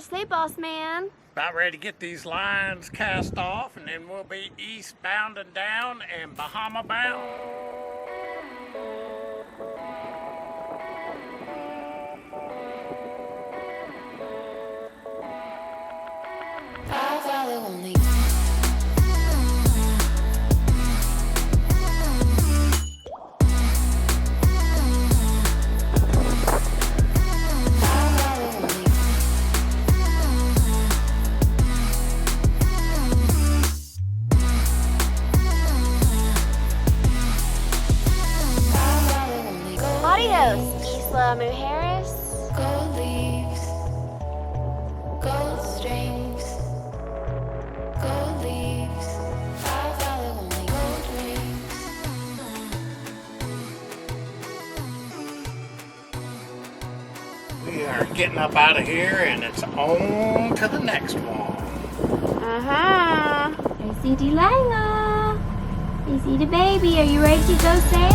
what you say, boss man? About ready to get these lines cast off, and then we'll be eastbound and down and Bahama bound. I follow only. Adios, Isla Mujeres. Gold leaves, gold strings, gold leaves. I follow only gold rings. We are getting up out of here, and it's on to the next one. I see Delilah. I see the baby. Are you ready to go sail?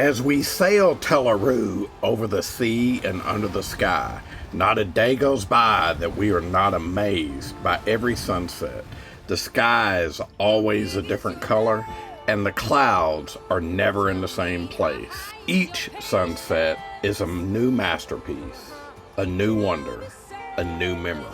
As we sail Tela over the sea and under the sky, not a day goes by that we are not amazed by every sunset. The sky is always a different color, and the clouds are never in the same place. Each sunset is a new masterpiece, a new wonder, a new memory.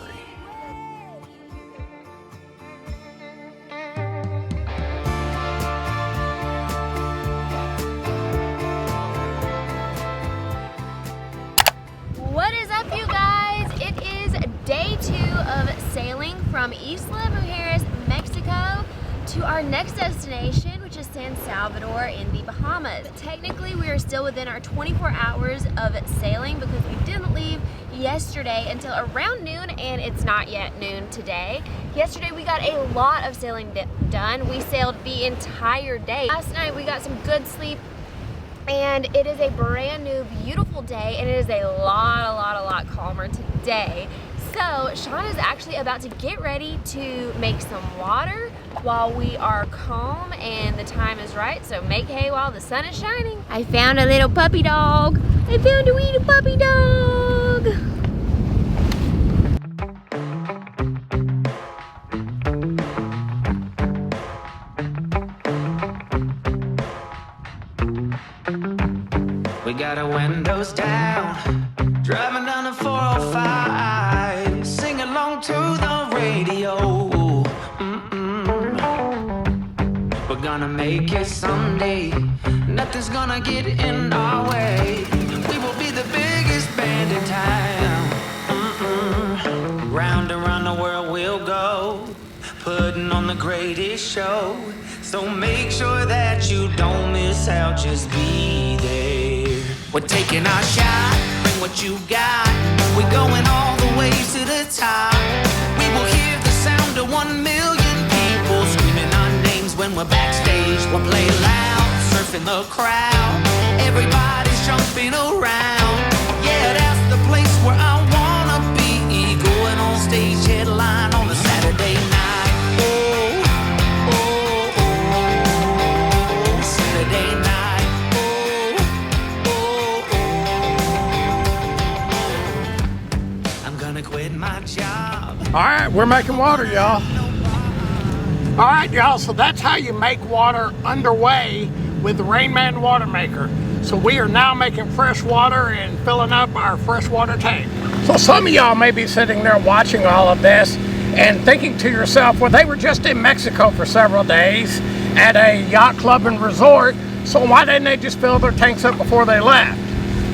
What is up, you guys? It is day 2 of sailing from Isla Mujeres, Mexico to our next destination, which is San Salvador in the Bahamas. Technically, we are still within our 24 hours of sailing because we didn't leave yesterday until around noon, and it's not yet noon today. Yesterday, we got a lot of sailing done. We sailed the entire day. Last night, we got some good sleep, and it is a brand new, beautiful day, and it is a lot calmer today. So Sean is actually about to get ready to make some water while we are calm and the time is right. So make hay while the sun is shining. I found a little puppy dog. I found a wee puppy dog. We got our windows down, driving down the 405, sing along to the radio. We're gonna make it someday, nothing's gonna get in our way. We will be the biggest band in town. Round and round the world we'll go, putting on the greatest show. So make sure that you don't miss out, just be there. We're taking our shot, bring what you got. We're going all the way to the top. We will hear the sound of 1 million people screaming our names when we're backstage. We'll play loud, surfing the crowd. Everybody's jumping around. Yeah, that's the place where I wanna be. Going on stage, headline on a Saturday night. Oh, oh, oh, Saturday night. Quit my job. All right, we're making water, y'all. All right, y'all, so that's how you make water underway with the Rain Man water maker. So we are now making fresh water and filling up our freshwater tank. So some of y'all may be sitting there watching all of this and thinking to yourself, well, they were just in Mexico for several days at a yacht club and resort, so why didn't they just fill their tanks up before they left?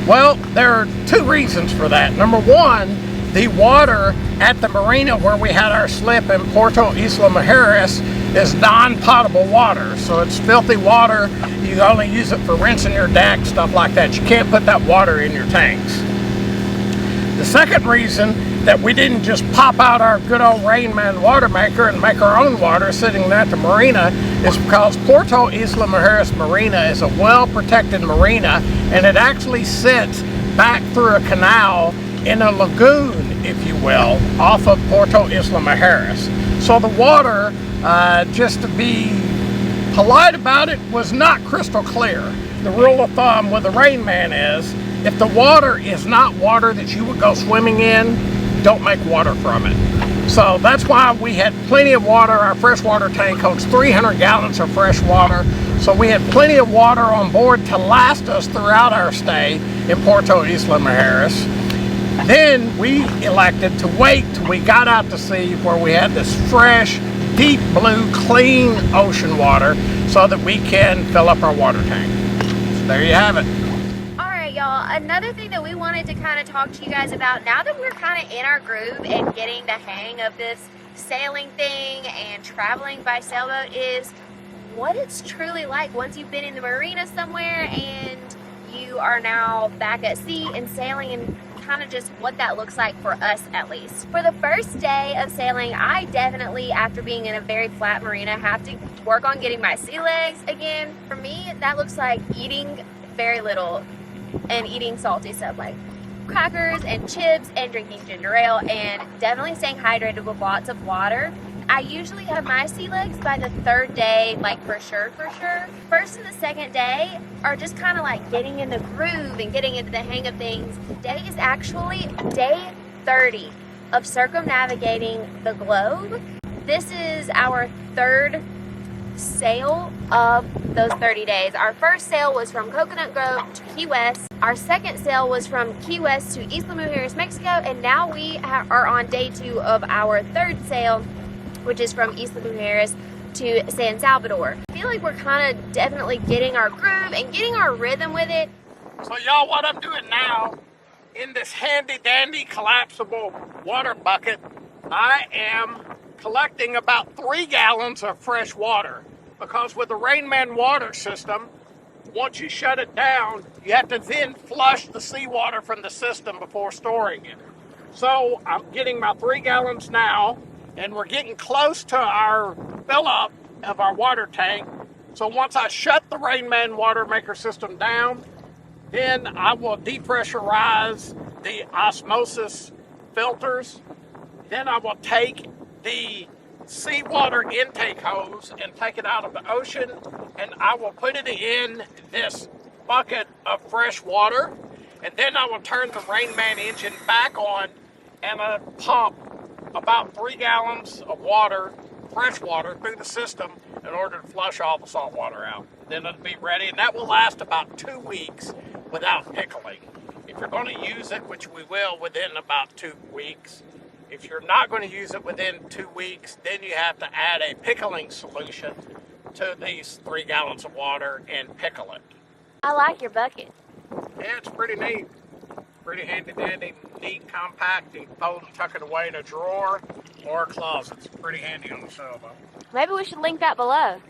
Well, there are 2 reasons for that. Number one, the water at the marina where we had our slip in Puerto Isla Mujeres is non-potable water. So it's filthy water. You only use it for rinsing your deck, stuff like that. You can't put that water in your tanks. The second reason that we didn't just pop out our good old Rain Man water maker and make our own water sitting at the marina is because Puerto Isla Mujeres Marina is a well-protected marina, and it actually sits back through a canal in a lagoon, if you will, off of Puerto Isla Mujeres. So the water, just to be polite about it, was not crystal clear. The rule of thumb with the Rain Man is, if the water is not water that you would go swimming in, don't make water from it. So that's why we had plenty of water. Our freshwater tank holds 300 gallons of fresh water. So we had plenty of water on board to last us throughout our stay in Puerto Isla Mujeres. Then we elected to wait till we got out to sea where we had this fresh, deep blue, clean ocean water so that we can fill up our water tank. So there you have it. All right, y'all. Another thing that we wanted to kind of talk to you guys about, now that we're kind of in our groove and getting the hang of this sailing thing and traveling by sailboat, is what it's truly like once you've been in the marina somewhere and you are now back at sea and sailing, and kind of just what that looks like for us, at least. For the first day of sailing, I definitely, after being in a very flat marina, have to work on getting my sea legs again. For me, that looks like eating very little and eating salty stuff like crackers and chips and drinking ginger ale, and definitely staying hydrated with lots of water. I usually have my sea legs by the third day, like for sure. First and the second day are just kind of like getting in the groove and getting into the hang of things. Today is actually day 30 of circumnavigating the globe. This is our third sail of those 30 days. Our first sail was from Coconut Grove to Key West. Our second sail was from Key West to Isla Mujeres, Mexico, and now we are on day 2 of our third sail, which is from Isla Mujeres to San Salvador. I feel like we're kind of definitely getting our groove and getting our rhythm with it. So y'all, what I'm doing now, in this handy dandy collapsible water bucket, I am collecting about 3 gallons of fresh water, because with the Rain Man water system, once you shut it down, you have to then flush the seawater from the system before storing it. So I'm getting about 3 gallons now, and we're getting close to our fill up of our water tank. So once I shut the Rain Man water maker system down, then I will depressurize the osmosis filters. Then I will take the seawater intake hose and take it out of the ocean, and I will put it in this bucket of fresh water, and then I will turn the Rain Man engine back on and pump about 3 gallons of water, fresh water, through the system in order to flush all the salt water out. Then it'll be ready, and that will last about 2 weeks without pickling. If you're going to use it, which we will within about 2 weeks, if you're not going to use it within 2 weeks, then you have to add a pickling solution to these 3 gallons of water and pickle it. I like your bucket. Yeah, it's pretty neat. Pretty handy dandy, neat, compact. You can fold and tuck it away in a drawer or a closet. It's pretty handy on the sailboat. Maybe we should link that below.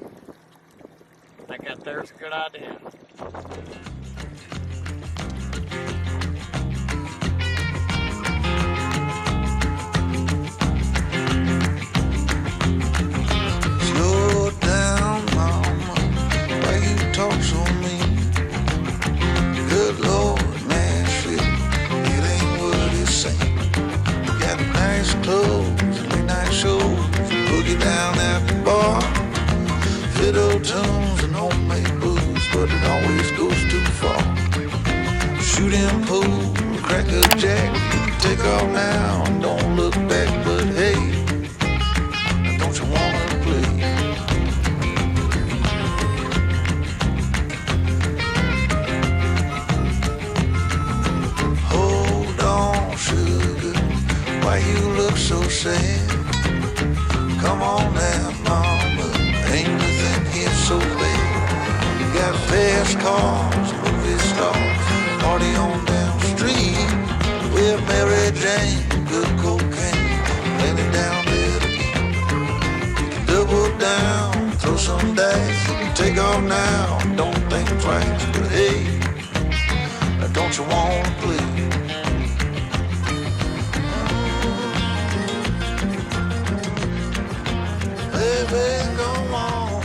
I think that there's a good idea. Slow down, mama, why you talk so mean? Good Lord, man, shit, it ain't what it seems. You got nice clothes, late night shows, boogie down at the bar, fiddle tunes and homemade booze, but it always goes too far. Shooting pool, crack a jack, take off now and don't look back, but hey, don't you wanna play? Hold on, sugar, why you look so sad? Come on now, mama, ain't nothing here so bad. You got fast cars, movie stars, party on down the street with Mary Jane, good cocaine, plenty down there to eat. Double down, throw some dice, take off now, don't think twice, but hey, don't you wanna play? Baby, go on.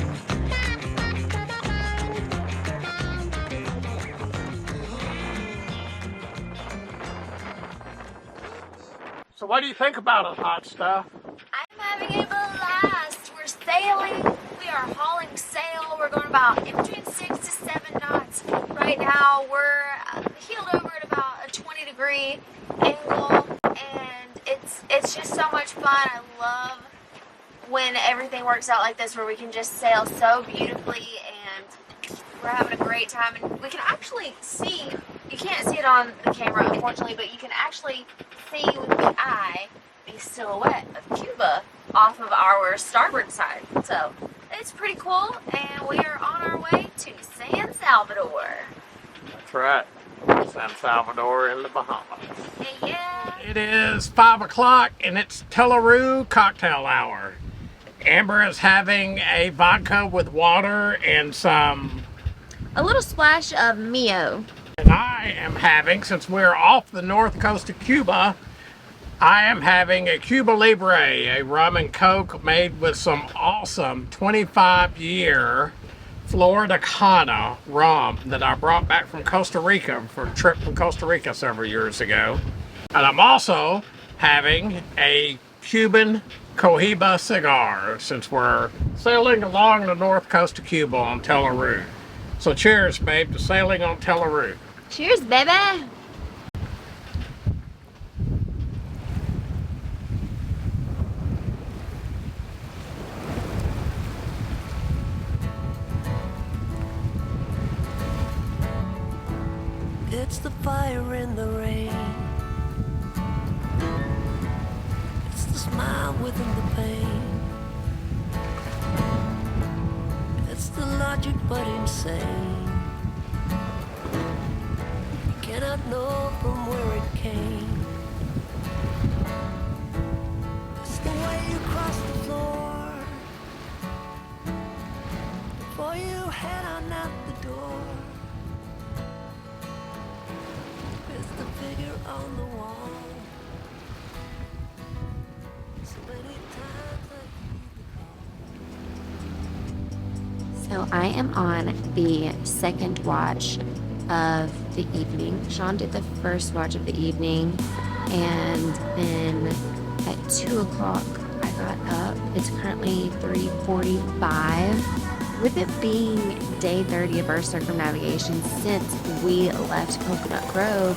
So what do you think about it, hot stuff? I'm having a blast. We're sailing. We are hauling sail. We're going about in between 6 to 7 knots. Right now, we're heeled over at about a 20-degree angle, and it's just so much fun. I love when everything works out like this, where we can just sail so beautifully, and we're having a great time. And we can actually see, you can't see it on the camera, unfortunately, but you can actually see with the eye the silhouette of Cuba off of our starboard side. So it's pretty cool, and we are on our way to San Salvador. That's right. San Salvador in the Bahamas. And yeah, It is 5 o'clock and it's Tela cocktail hour. Amber is having a vodka with water and a little splash of Mio. and I am having, since we're off the north coast of Cuba, I am having a Cuba Libre, a rum and coke made with some awesome 25-year Florida Cana rum that I brought back from Costa Rica for a trip from Costa Rica several years ago. And I'm also having a Cuban Cohiba cigar, since we're sailing along the north coast of Cuba on Tela. So cheers, babe, to sailing on Tela. Cheers, baby. It's the fire in the rain. It's the smile within the pain. It's the logic but insane. You cannot know from where it came. It's the way you cross the floor before you head on out the door. It's the figure on the wall. So many times I So I am on the second watch of the evening. Sean did the first watch of the evening, and then at 2 o'clock I got up. It's currently 3:45. With it being day 30 of our circumnavigation since we left Coconut Grove,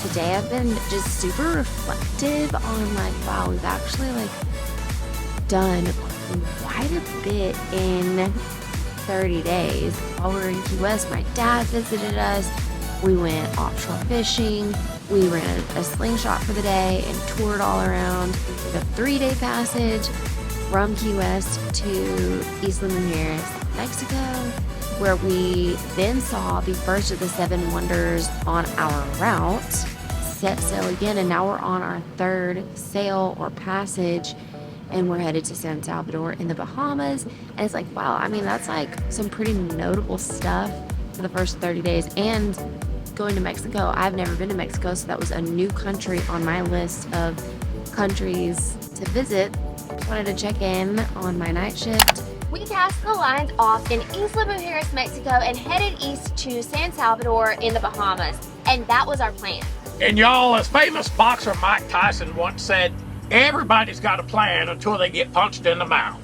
today I've been just super reflective on like, wow, we've actually like done quite a bit in 30 days. While we were in Key West, my dad visited us. We went offshore fishing. We rented a slingshot for the day and toured all around. The 3-day passage from Key West to Isla Mujeres, Mexico, where we then saw the first of the 7 wonders on our route. Set sail again, and now we're on our 3rd sail or passage, and we're headed to San Salvador in the Bahamas. And it's like, wow, I mean, that's like some pretty notable stuff for the first 30 days. And going to Mexico, I've never been to Mexico, so that was a new country on my list of countries to visit. Just wanted to check in on my night shift. We cast the lines off in Isla Mujeres, Mexico, and headed east to San Salvador in the Bahamas. And that was our plan. And y'all, as famous boxer Mike Tyson once said, everybody's got a plan until they get punched in the mouth.